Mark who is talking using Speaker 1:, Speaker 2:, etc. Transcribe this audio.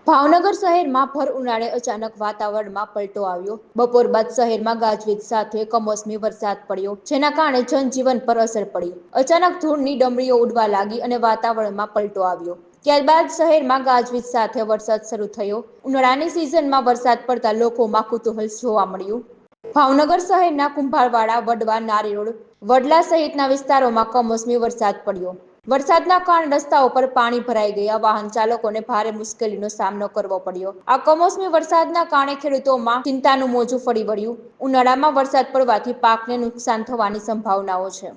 Speaker 1: ભાવનગર શહેરમાં ભર ઉનાળે અચાનક વાતાવરણમાં પલટો આવ્યો। બપોર બાદ શહેરમાં ગાજવીજ સાથે કમોસમી વરસાદ પડ્યો, જેના કારણે જનજીવન પર અસર પડી। અચાનક ધૂળની ડમરીઓ ઉડવા લાગી અને વાતાવરણમાં પલટો આવ્યો। ત્યારબાદ શહેરમાં ગાજવીજ સાથે વરસાદ શરૂ થયો। ઉનાળાની સિઝનમાં વરસાદ પડતા લોકોમાં કુતૂહલ જોવા મળ્યું। ભાવનગર શહેરના કુંભારવાડા, વડવા, નારીરોડ, વડલા સહિતના વિસ્તારોમાં કમોસમી વરસાદ પડ્યો। વરસાદના કારણે રસ્તાઓ પર પાણી ભરાઈ ગયા, વાહન ચાલકોને ભારે મુશ્કેલીનો સામનો કરવો પડ્યો। આ કમોસમી વરસાદના કારણે ખેડૂતોમાં ચિંતાનું મોજું ફરી વળ્યું। ઉનાળામાં વરસાદ પડવાથી પાકને નુકસાન થવાની સંભાવનાઓ છે।